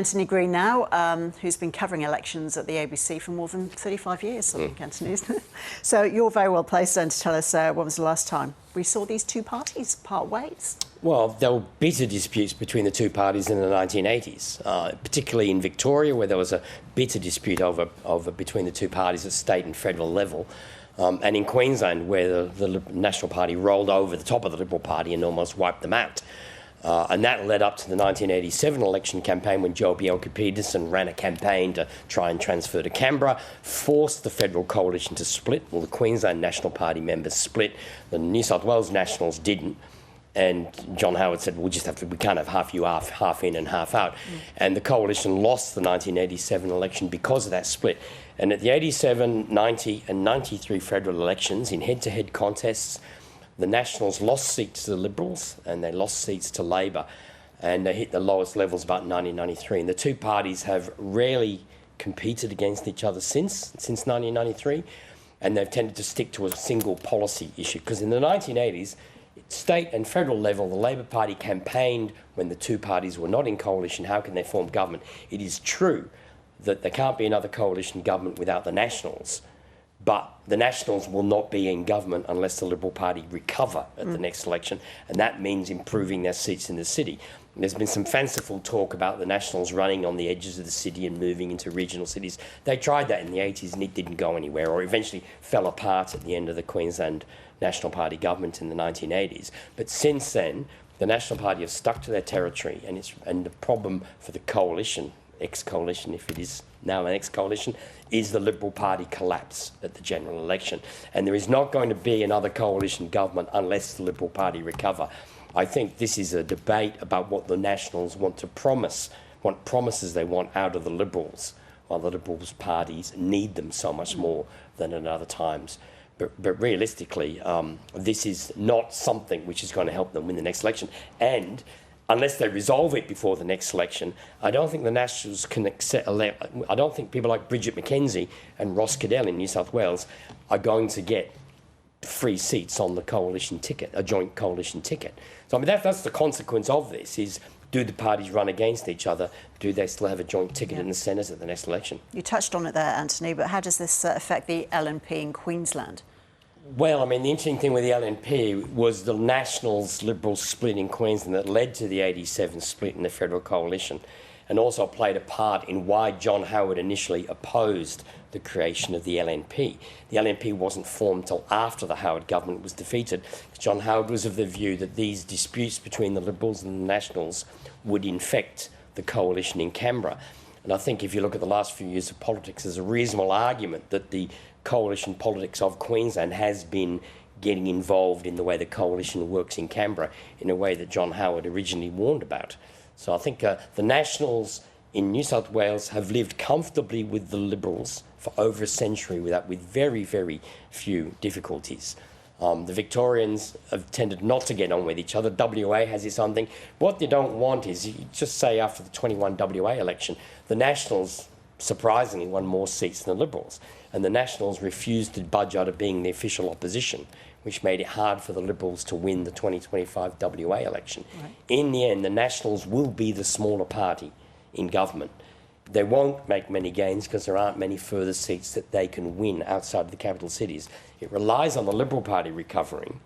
Anthony Green now, who's been covering elections at the ABC for more than 35 years, I think, Anthony, isn't it? So you're very well placed then to tell us when was the last time we saw these two parties part ways? Well, there were bitter disputes between the two parties in the 1980s, particularly in Victoria, where there was a bitter dispute between the two parties at state and federal level, and in Queensland, where the National Party rolled over the top of the Liberal Party and almost wiped them out. And that led up to the 1987 election campaign when Joe Bielke-Peterson ran a campaign to try and transfer to Canberra, forced the federal coalition to split. Well, the Queensland National Party members split. The New South Wales Nationals didn't. And John Howard said, we can't have half you, half in and half out. And the coalition lost the 1987 election because of that split. And at the 87, 90 and 93 federal elections, in head-to-head contests, the Nationals lost seats to the Liberals and they lost seats to Labor, and they hit the lowest levels about 1993. And the two parties have rarely competed against each other since 1993, and they've tended to stick to a single policy issue. Because in the 1980s, state and federal level, the Labor Party campaigned when the two parties were not in coalition. How can they form government? It is true that there can't be another coalition government without the Nationals, but the Nationals will not be in government unless the Liberal Party recover at the next election, and that means improving their seats in the city. And there's been some fanciful talk about the Nationals running on the edges of the city and moving into regional cities. They tried that in the 80s and it didn't go anywhere, or eventually fell apart at the end of the Queensland National Party government in the 1980s. But since then, the National Party have stuck to their territory, and the problem for the coalition, ex-coalition if it is now an ex-coalition, is the Liberal Party collapse at the general election. And there is not going to be another coalition government unless the Liberal Party recover. I think this is a debate about what the Nationals want to promise, what promises they want out of the Liberals, while the Liberals parties need them so much more than at other times. But realistically, this is not something which is going to help them win the next election. And unless they resolve it before the next election, I don't think the Nationals can accept. I don't think people like Bridget McKenzie and Ross Cadell in New South Wales are going to get free seats on the coalition ticket, a joint coalition ticket. So I mean that's the consequence of this: is do the parties run against each other? Do they still have a joint ticket in the Senate at the next election? You touched on it there, Anthony, but how does this affect the LNP in Queensland? Well, I mean, the interesting thing with the LNP was the Nationals-Liberals split in Queensland that led to the 87 split in the federal coalition, and also played a part in why John Howard initially opposed the creation of the LNP. The LNP wasn't formed till after the Howard government was defeated. John Howard was of the view that these disputes between the Liberals and the Nationals would infect the coalition in Canberra. And I think if you look at the last few years of politics, there's a reasonable argument that the coalition politics of Queensland has been getting involved in the way the coalition works in Canberra in a way that John Howard originally warned about. So I think the Nationals in New South Wales have lived comfortably with the Liberals for over a century with very, very few difficulties. The Victorians have tended not to get on with each other. WA has its own thing. What they don't want is, you just say after the 21 WA election, the Nationals surprisingly won more seats than the Liberals, and the Nationals refused to budge out of being the official opposition, which made it hard for the Liberals to win the 2025 WA election. Right. In the end, the Nationals will be the smaller party in government. They won't make many gains because there aren't many further seats that they can win outside of the capital cities. It relies on the Liberal Party recovering,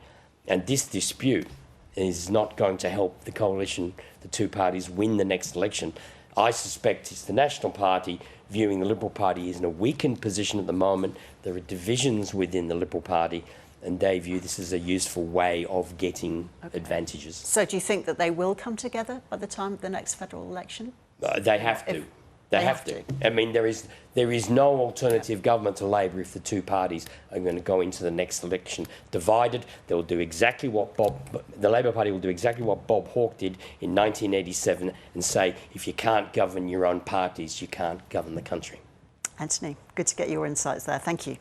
and this dispute is not going to help the coalition, the two parties, win the next election. I suspect it's the National Party viewing the Liberal Party as in a weakened position at the moment. There are divisions within the Liberal Party, and they view this as a useful way of getting advantages. So do you think that they will come together by the time of the next federal election? They have to. They have to. I mean, there is no alternative government to Labor if the two parties are going to go into the next election divided. They'll do exactly what the Labor Party will do exactly what Bob Hawke did in 1987 and say, if you can't govern your own parties, you can't govern the country. Anthony, good to get your insights there. Thank you.